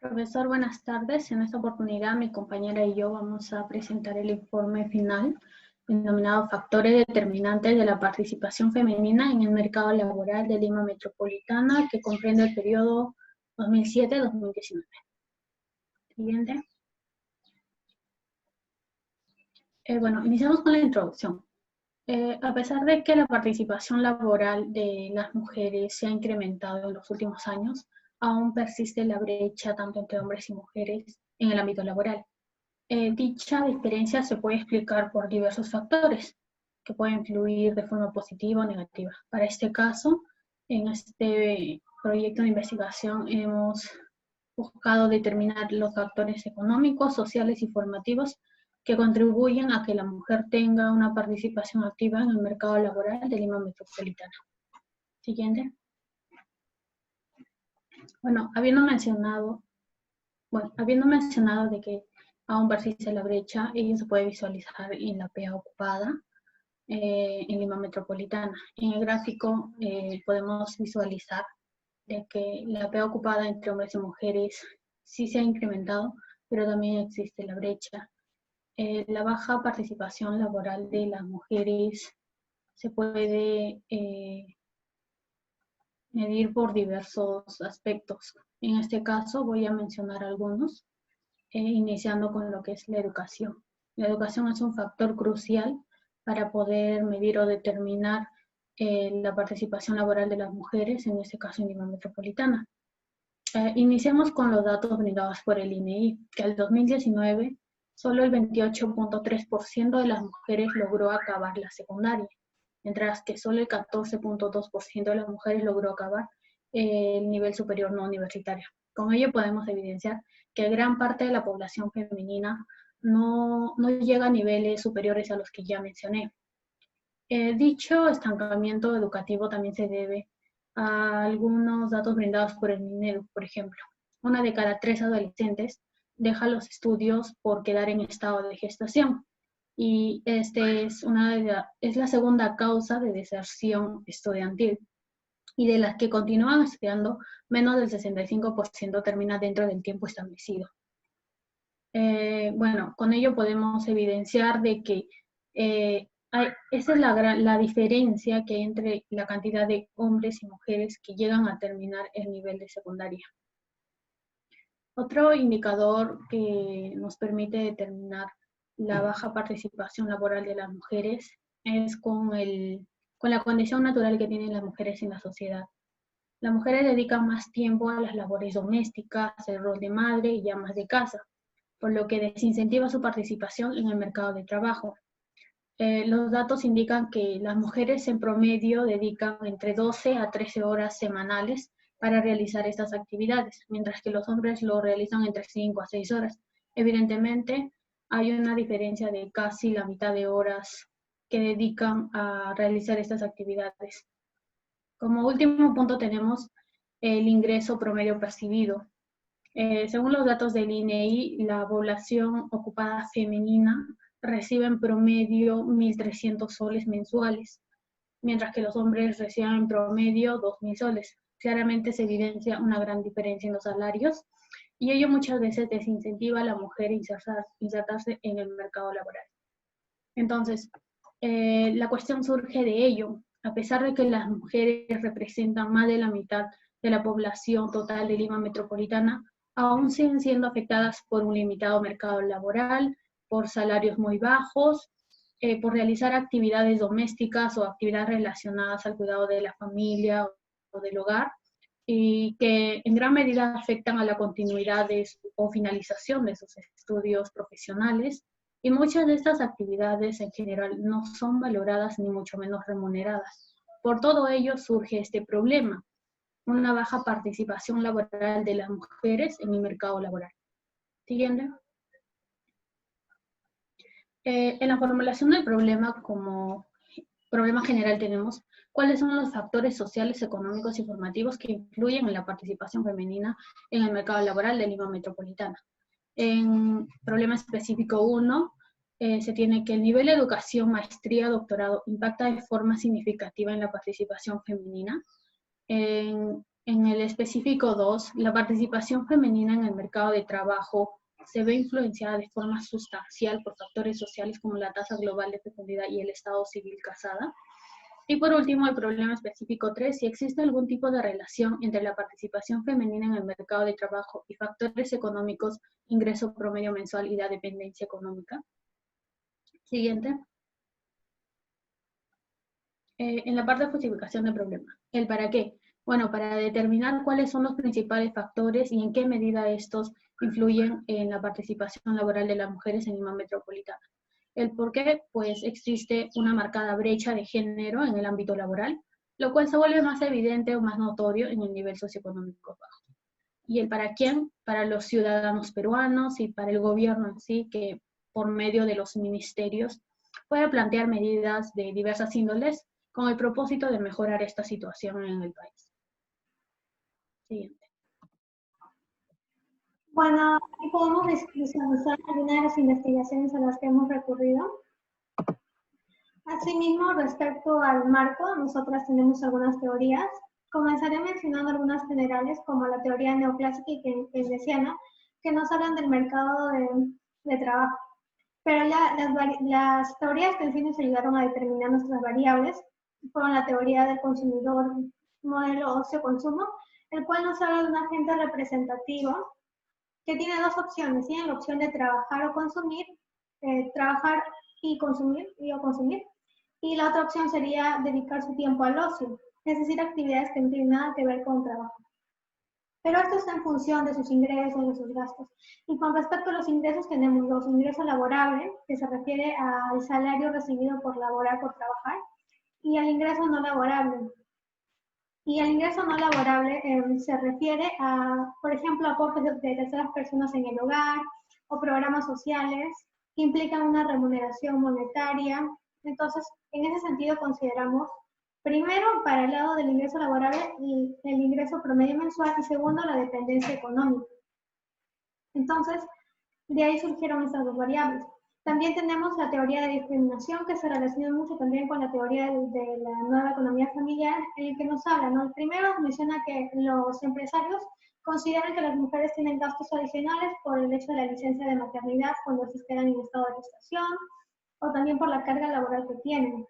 Profesor, buenas tardes. En esta oportunidad mi compañera y yo vamos a presentar el informe final denominado Factores determinantes de la participación femenina en el mercado laboral de Lima Metropolitana, que comprende el periodo 2007-2019. Siguiente. Bueno, iniciamos con la introducción. A pesar de que la participación laboral de las mujeres se ha incrementado en los últimos años, aún persiste la brecha tanto entre hombres y mujeres en el ámbito laboral. Dicha diferencia se puede explicar por diversos factores que pueden influir de forma positiva o negativa. Para este caso, en este proyecto de investigación hemos buscado determinar los factores económicos, sociales y formativos que contribuyen a que la mujer tenga una participación activa en el mercado laboral de Lima Metropolitana. Siguiente. Bueno, habiendo mencionado de que aún persiste la brecha, ello se puede visualizar en la PA ocupada en Lima Metropolitana. En el gráfico podemos visualizar de que la PA ocupada entre hombres y mujeres sí se ha incrementado, pero también existe la brecha. La baja participación laboral de las mujeres se puede medir por diversos aspectos. En este caso voy a mencionar algunos, iniciando con lo que es la educación. La educación es un factor crucial para poder medir o determinar la participación laboral de las mujeres, en este caso en Lima Metropolitana. Iniciamos con los datos brindados por el INEI, que al 2019 solo el 28.3% de las mujeres logró acabar la secundaria, mientras que solo el 14.2% de las mujeres logró acabar el nivel superior no universitario. Con ello podemos evidenciar que gran parte de la población femenina no llega a niveles superiores a los que ya mencioné. Dicho estancamiento educativo también se debe a algunos datos brindados por el MINEDU, por ejemplo. 1 de cada 3 adolescentes deja los estudios por quedar en estado de gestación. Y este es la segunda causa de deserción estudiantil. Y de las que continúan estudiando, menos del 65% termina dentro del tiempo establecido. Bueno, con ello podemos evidenciar de que esa es la diferencia que hay entre la cantidad de hombres y mujeres que llegan a terminar el nivel de secundaria. Otro indicador que nos permite determinar la baja participación laboral de las mujeres es con la condición natural que tienen las mujeres en la sociedad. Las mujeres dedican más tiempo a las labores domésticas, el rol de madre y amas de casa, por lo que desincentiva su participación en el mercado de trabajo. Los datos indican que las mujeres en promedio dedican entre 12 a 13 horas semanales para realizar estas actividades, mientras que los hombres lo realizan entre 5 a 6 horas. Evidentemente, hay una diferencia de casi la mitad de horas que dedican a realizar estas actividades. Como último punto tenemos el ingreso promedio percibido. Según los datos del INEI, la población ocupada femenina recibe en promedio 1.300 soles mensuales, mientras que los hombres reciben en promedio 2.000 soles. Claramente se evidencia una gran diferencia en los salarios y ello muchas veces desincentiva a la mujer insertarse en el mercado laboral. Entonces, la cuestión surge de ello. A pesar de que las mujeres representan más de la mitad de la población total de Lima Metropolitana, aún siguen siendo afectadas por un limitado mercado laboral, por salarios muy bajos, por realizar actividades domésticas o actividades relacionadas al cuidado de la familia o del hogar, y que en gran medida afectan a la continuidad o finalización de sus estudios profesionales. Y muchas de estas actividades en general no son valoradas ni mucho menos remuneradas. Por todo ello surge este problema, una baja participación laboral de las mujeres en el mercado laboral. Siguiente. En la formulación del problema, como problema general tenemos cuáles son los factores sociales, económicos y formativos que influyen en la participación femenina en el mercado laboral de Lima Metropolitana. En problema específico 1, se tiene que el nivel de educación, maestría, doctorado impacta de forma significativa en la participación femenina. En En el específico 2, la participación femenina en el mercado de trabajo se ve influenciada de forma sustancial por factores sociales como la tasa global de fecundidad y el estado civil casada. Y por último, el problema específico 3, si existe algún tipo de relación entre la participación femenina en el mercado de trabajo y factores económicos, ingreso promedio mensual y la dependencia económica. Siguiente. En la parte de justificación del problema. ¿El para qué? Bueno, para determinar cuáles son los principales factores y en qué medida estos influyen en la participación laboral de las mujeres en Lima Metropolitana. El por qué, pues existe una marcada brecha de género en el ámbito laboral, lo cual se vuelve más evidente o más notorio en el nivel socioeconómico bajo. Y el para quién, para los ciudadanos peruanos y para el gobierno en sí, que por medio de los ministerios puede plantear medidas de diversas índoles con el propósito de mejorar esta situación en el país. Siguiente. Bueno, aquí podemos visualizar algunas de las investigaciones a las que hemos recurrido. Asimismo, respecto al marco, nosotras tenemos algunas teorías. Comenzaré mencionando algunas generales, como la teoría neoclásica y keynesiana, que nos hablan del mercado de trabajo. Pero ya las teorías que en sí nos ayudaron a determinar nuestras variables fueron la teoría del consumidor, modelo ocio-consumo, el cual nos habla de un agente representativo que tiene dos opciones. Tiene la opción de trabajar o consumir, trabajar y consumir, y la otra opción sería dedicar su tiempo al ocio, es decir, actividades que no tienen nada que ver con trabajo. Pero esto está en función de sus ingresos, de sus gastos. Y con respecto a los ingresos, tenemos los ingresos laborables, que se refiere al salario recibido por laborar, por trabajar, y al ingreso no laborable. Y el ingreso no laborable se refiere a, por ejemplo, aportes de terceras personas en el hogar o programas sociales que implican una remuneración monetaria. Entonces, en ese sentido consideramos, primero, para el lado del ingreso laborable, el ingreso promedio mensual y segundo, la dependencia económica. Entonces, de ahí surgieron estas dos variables. También tenemos la teoría de discriminación, que se relaciona mucho también con la teoría de la nueva economía familiar, en el que nos habla, ¿no? El primero menciona que los empresarios consideran que las mujeres tienen gastos adicionales por el hecho de la licencia de maternidad cuando se quedan en estado de gestación, o también por la carga laboral que tienen.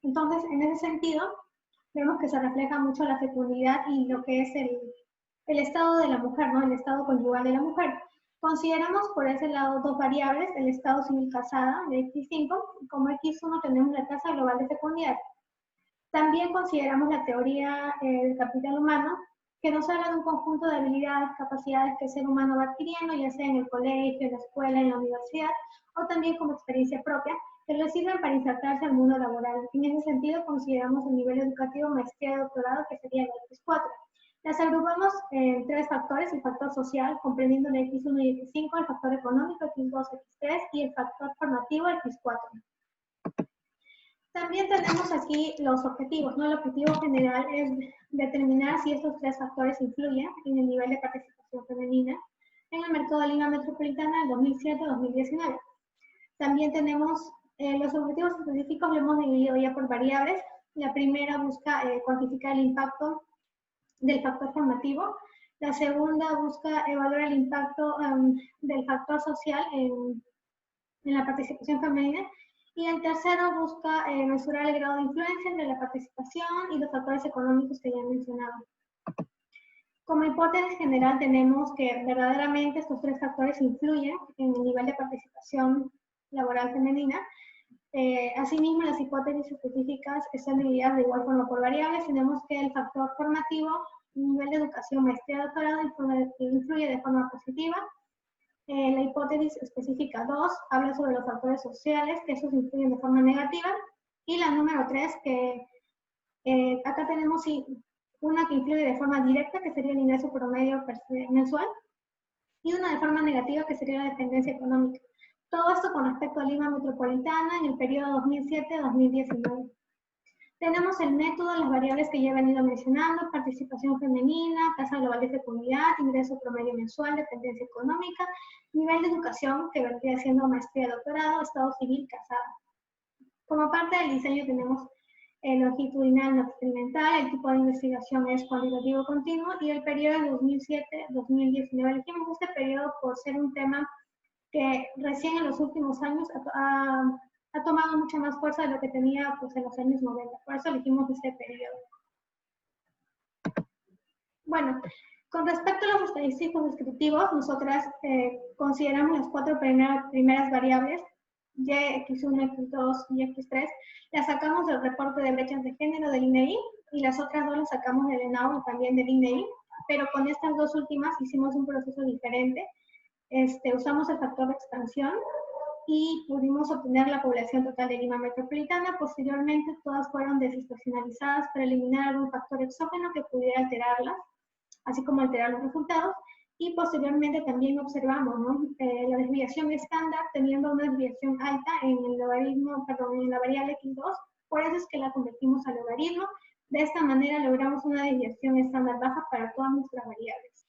Entonces, en ese sentido, vemos que se refleja mucho la fecundidad y lo que es el estado de la mujer, ¿no? El estado conyugal de la mujer. Consideramos por ese lado dos variables, el estado civil casada de X5, y como X1 tenemos la tasa global de fecundidad. También consideramos la teoría del capital humano, que nos habla de un conjunto de habilidades, capacidades que el ser humano va adquiriendo, ya sea en el colegio, en la escuela, en la universidad, o también como experiencia propia, que le sirven para insertarse al mundo laboral. En ese sentido, consideramos el nivel educativo, maestría y doctorado, que sería el X4. Las agrupamos en tres factores: el factor social, comprendiendo el X1 y X5, el factor económico, X2, X3, y el factor formativo, X4. También tenemos aquí los objetivos, ¿no? El objetivo general es determinar si estos tres factores influyen en el nivel de participación femenina en el mercado de Lima Metropolitana del 2007-2019. También tenemos los objetivos específicos, lo hemos dividido ya por variables. La primera busca cuantificar el impacto del factor formativo. La segunda busca evaluar el impacto del factor social en la participación femenina. Y el tercero busca mesurar el grado de influencia entre la participación y los factores económicos que ya he mencionado. Como hipótesis general tenemos que verdaderamente estos tres factores influyen en el nivel de participación laboral femenina. Asimismo, las hipótesis específicas están divididas de igual forma por variables. Tenemos que el factor formativo, nivel de educación, maestría, doctorado, influye de forma positiva. La hipótesis específica 2 habla sobre los factores sociales, que esos influyen de forma negativa. Y la número 3, que acá tenemos una que influye de forma directa, que sería el ingreso promedio mensual, y una de forma negativa, que sería la dependencia económica. Todo esto con respecto a Lima Metropolitana en el periodo 2007-2019. Tenemos el método, las variables que ya he venido mencionando: participación femenina, tasa global de fecundidad, ingreso promedio mensual, dependencia económica, nivel de educación, que vendría siendo maestría, doctorado, estado civil, casado. Como parte del diseño tenemos longitudinal no experimental, el tipo de investigación es cuantitativo continuo y el periodo es 2007-2019. Elegimos este periodo por ser un tema que recién en los últimos años ha tomado mucha más fuerza de lo que tenía pues, en los años 90. Por eso elegimos este periodo. Bueno, con respecto a los estadísticos descriptivos, nosotras consideramos las 4 primeras variables, Y, X1, X2 y X3, las sacamos del reporte de brechas de género del INEI y las otras 2 las sacamos del ENAU y también del INEI, pero con estas 2 últimas hicimos un proceso diferente. Usamos el factor de expansión y pudimos obtener la población total de Lima metropolitana. Posteriormente, todas fueron desestacionalizadas para eliminar algún factor exógeno que pudiera alterarlas, así como alterar los resultados. Y posteriormente también observamos, ¿no? La desviación estándar teniendo una desviación alta en el logaritmo, perdón, en la variable X2, por eso es que la convertimos al logaritmo. De esta manera logramos una desviación estándar baja para todas nuestras variables.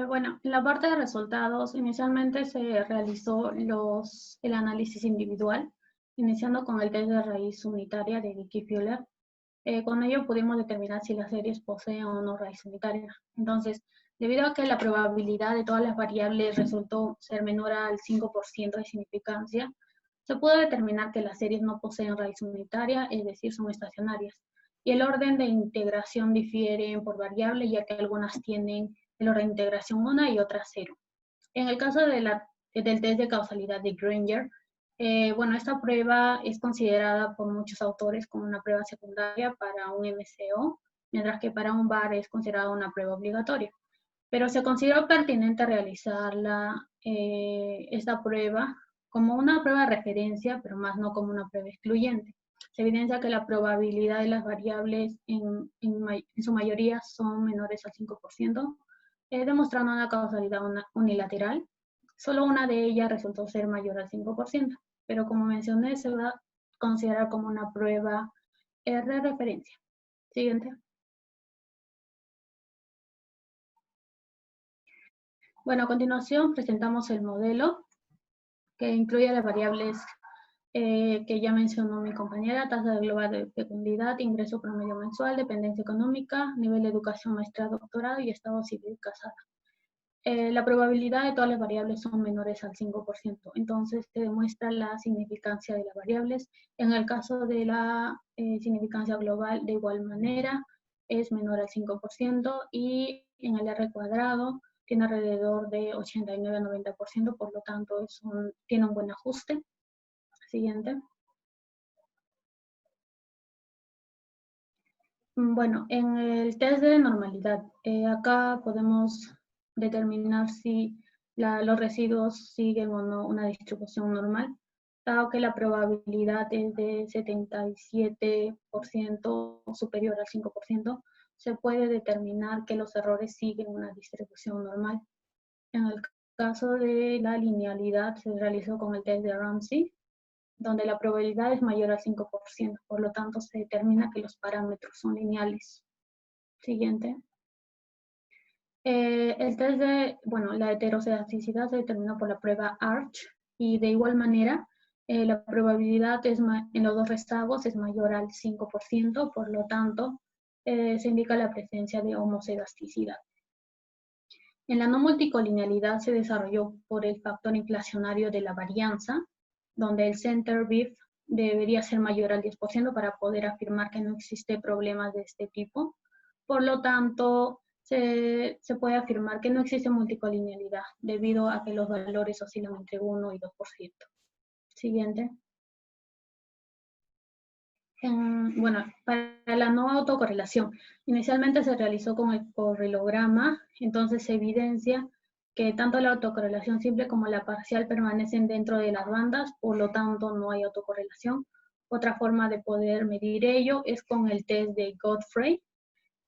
Bueno, en la parte de resultados, inicialmente se realizó el análisis individual, iniciando con el test de raíz unitaria de Dickey-Fuller. Con ello pudimos determinar si las series poseen o no raíz unitaria. Entonces, debido a que la probabilidad de todas las variables resultó ser menor al 5% de significancia, se pudo determinar que las series no poseen raíz unitaria, es decir, son estacionarias. Y el orden de integración difiere por variable, ya que algunas tienen el orden de integración 1 y otras 0. En el caso del test de causalidad de Granger, bueno, esta prueba es considerada por muchos autores como una prueba secundaria para un MCO, mientras que para un VAR es considerada una prueba obligatoria. Pero se consideró pertinente realizarla, esta prueba, como una prueba de referencia, pero más no como una prueba excluyente. Se evidencia que la probabilidad de las variables en su mayoría son menores al 5%, demostrando una causalidad unilateral. Solo una de ellas resultó ser mayor al 5%, pero como mencioné, se va a considerar como una prueba de referencia. Siguiente. Bueno, a continuación presentamos el modelo que incluye las variables que ya mencionó mi compañera: tasa global de fecundidad, ingreso promedio mensual, dependencia económica, nivel de educación, maestría, doctorado y estado civil casada. La probabilidad de todas las variables son menores al 5%, entonces se demuestra la significancia de las variables. En el caso de la significancia global, de igual manera, es menor al 5% y en el R cuadrado tiene alrededor de 89-90%, por lo tanto tiene un buen ajuste. Siguiente. Bueno, en el test de normalidad, acá podemos determinar si los residuos siguen o no una distribución normal, dado que la probabilidad es de 77% superior al 5%, se puede determinar que los errores siguen una distribución normal. En el caso de la linealidad, se realizó con el test de Ramsey, donde la probabilidad es mayor al 5%, por lo tanto se determina que los parámetros son lineales. Siguiente. El test de, bueno, la heterozelasticidad se determina por la prueba ARCH y de igual manera la probabilidad en los dos rezagos es mayor al 5%, por lo tanto se indica la presencia de homoselasticidad. En la no multicolinealidad se desarrolló por el factor inflacionario de la varianza, donde el center BIF debería ser mayor al 10% para poder afirmar que no existe problemas de este tipo. Por lo tanto, se puede afirmar que no existe multicolinealidad debido a que los valores oscilan entre 1 y 2%. Siguiente. Bueno, para la no autocorrelación, inicialmente se realizó con el correlograma, entonces se evidencia que tanto la autocorrelación simple como la parcial permanecen dentro de las bandas, por lo tanto no hay autocorrelación. Otra forma de poder medir ello es con el test de Godfrey,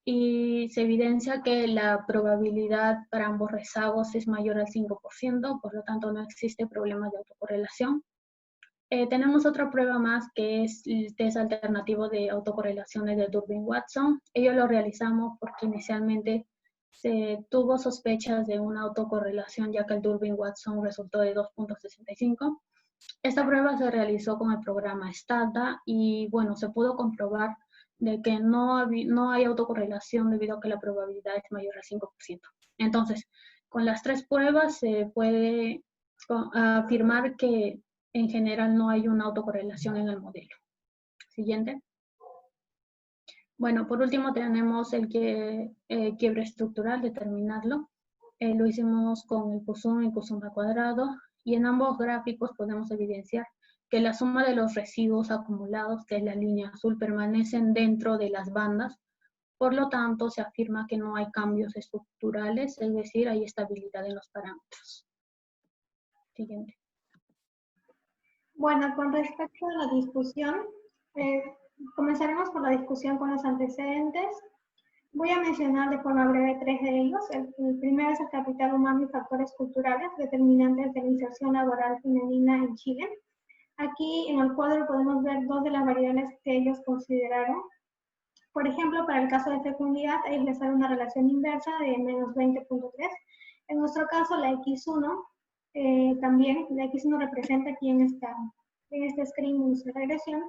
y se evidencia que la probabilidad para ambos rezagos es mayor al 5%, por lo tanto no existe problema de autocorrelación. Tenemos otra prueba más que es el test alternativo de autocorrelaciones de Durbin-Watson. Ello lo realizamos porque inicialmente se tuvo sospechas de una autocorrelación, ya que el Durbin-Watson resultó de 2.65. Esta prueba se realizó con el programa STATA y bueno, se pudo comprobar de que no hay autocorrelación debido a que la probabilidad es mayor al 5%. Entonces, con las tres pruebas se puede afirmar que en general no hay una autocorrelación en el modelo. Siguiente. Bueno, por último tenemos el quiebre estructural, determinarlo. Lo hicimos con el Q1 y Q1 al cuadrado, y en ambos gráficos podemos evidenciar que la suma de los residuos acumulados, que es la línea azul, permanecen dentro de las bandas. Por lo tanto, se afirma que no hay cambios estructurales, es decir, hay estabilidad en los parámetros. Siguiente. Bueno, con respecto a la discusión, comenzaremos por la discusión con los antecedentes. Voy a mencionar de forma breve tres de ellos. El primero es el capital humano y factores culturales determinantes de la inserción laboral femenina en Chile. Aquí en el cuadro podemos ver dos de las variables que ellos consideraron. Por ejemplo, para el caso de fecundidad, ellos les sale una relación inversa de menos 20.3. En nuestro caso, la X1, también la X1 representa aquí en este screen nuestra regresión,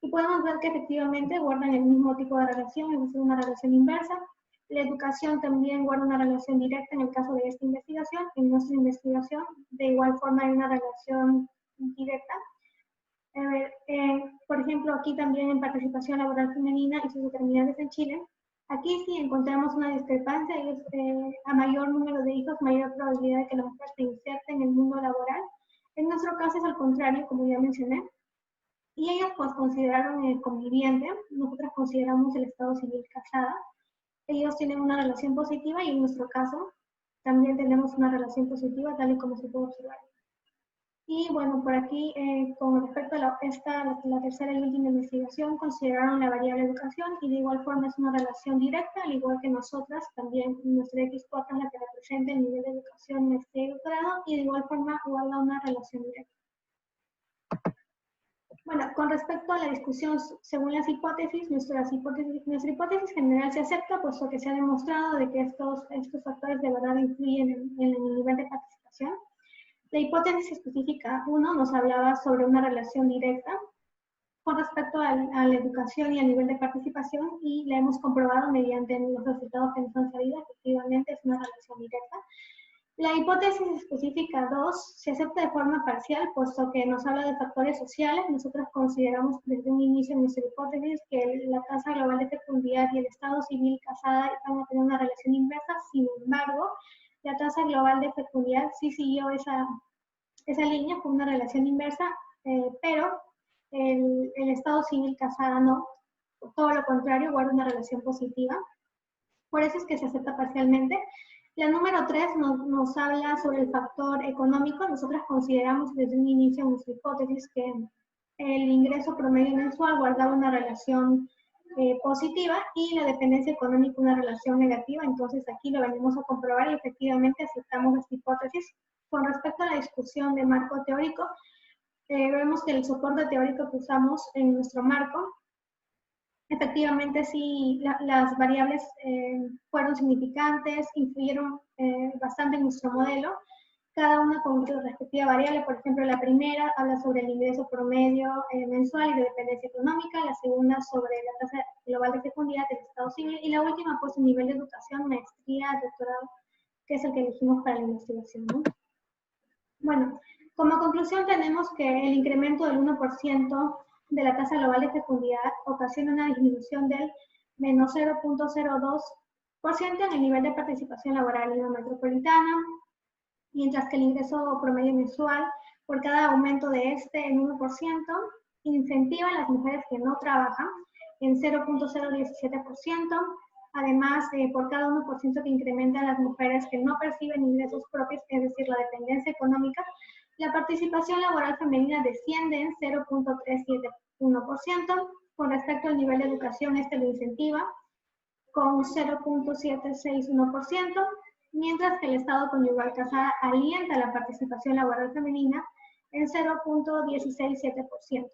y podemos ver que efectivamente guardan el mismo tipo de relación, es decir, una relación inversa. La educación también guarda una relación directa en el caso de esta investigación. En nuestra investigación, de igual forma, hay una relación directa. Por ejemplo, aquí también en participación laboral femenina y sus determinantes en Chile, aquí sí encontramos una discrepancia, y es a mayor número de hijos, mayor probabilidad de que la mujer se inserte en el mundo laboral. En nuestro caso es al contrario, como ya mencioné, y ellos pues consideraron el conviviente, nosotros consideramos el estado civil casada. Ellos tienen una relación positiva y en nuestro caso también tenemos una relación positiva, tal y como se puede observar. Y bueno, por aquí, con respecto a la tercera y última investigación, consideraron la variable educación, y de igual forma es una relación directa, al igual que nosotras, también nuestra X4 es la que representa el nivel de educación, maestría y doctorado, y de igual forma guarda una relación directa. Bueno, con respecto a la discusión según las hipótesis, nuestra hipótesis general se acepta, puesto que se ha demostrado de que estos factores de verdad influyen en el nivel de participación. La hipótesis específica 1 nos hablaba sobre una relación directa con respecto a la educación y al nivel de participación, y la hemos comprobado mediante los resultados que nos han salido. Efectivamente es una relación directa. La hipótesis específica 2 se acepta de forma parcial, puesto que nos habla de factores sociales. Nosotros consideramos desde un inicio en nuestra hipótesis que la tasa global de fecundidad y el estado civil casada van a tener una relación inversa. Sin embargo, la tasa global de fecundidad sí siguió esa línea, fue una relación inversa, pero el estado civil casada no, todo lo contrario, guarda una relación positiva. Por eso es que se acepta parcialmente. La número 3 nos habla sobre el factor económico. Nosotros consideramos desde un inicio en nuestra hipótesis que el ingreso promedio mensual guardaba una relación positiva, y la dependencia económica una relación negativa. Entonces aquí lo venimos a comprobar y efectivamente aceptamos esta hipótesis. Con respecto a la discusión de marco teórico, vemos que el soporte teórico que usamos en nuestro marco, efectivamente sí, las variables fueron significantes, influyeron bastante en nuestro modelo, cada una con su respectiva variable. Por ejemplo, la primera habla sobre el ingreso promedio mensual y de dependencia económica, la segunda sobre la tasa global de fecundidad del estado civil, y la última pues el nivel de educación, maestría, doctorado, que es el que elegimos para la investigación, ¿no? Bueno, como conclusión tenemos que el incremento del 1% de la tasa global de fecundidad ocasiona una disminución del menos 0.02% en el nivel de participación laboral en la metropolitana, mientras que el ingreso promedio mensual por cada aumento de este en 1% incentiva a las mujeres que no trabajan en 0.017%. Además, por cada 1% que incrementan las mujeres que no perciben ingresos propios, es decir, la dependencia económica, la participación laboral femenina desciende en 0.371%. Con respecto al nivel de educación, este lo incentiva con 0.761%, mientras que el estado conyugal casada alienta la participación laboral femenina en 0.167%.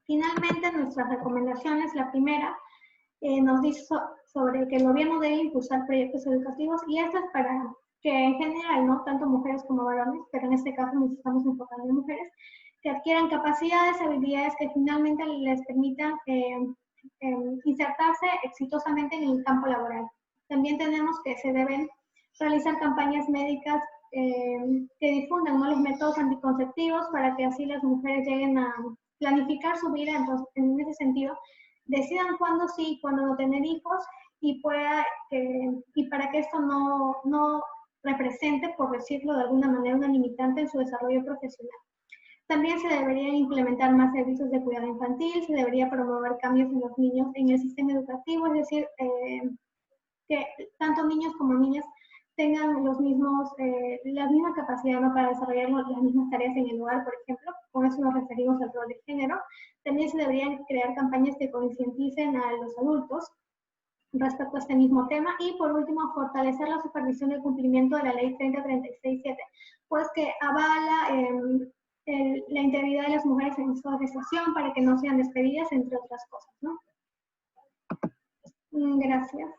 Finalmente, nuestras recomendaciones, la primera, nos dice sobre que el gobierno debe impulsar proyectos educativos, y esto es para que en general, ¿no? Tanto mujeres como varones, pero en este caso nos estamos enfocando en mujeres, que adquieran capacidades, habilidades que finalmente les permitan insertarse exitosamente en el campo laboral. También tenemos que se deben realizar campañas médicas que difundan, ¿no?, los métodos anticonceptivos para que así las mujeres lleguen a planificar su vida. Entonces, en ese sentido, decidan cuándo sí y cuándo no tener hijos y, y para que esto no represente, por decirlo de alguna manera, una limitante en su desarrollo profesional. También se deberían implementar más servicios de cuidado infantil, se debería promover cambios en los niños en el sistema educativo, es decir, que tanto niños como niñas tengan la misma capacidad, ¿no?, para desarrollar las mismas tareas en el hogar, por ejemplo. Con eso nos referimos al rol de género. También se deberían crear campañas que concienticen a los adultos respecto a este mismo tema. Y por último, fortalecer la supervisión del cumplimiento de la Ley 3036-7, pues que avala la integridad de las mujeres en su gestación para que no sean despedidas, entre otras cosas, ¿no? Gracias.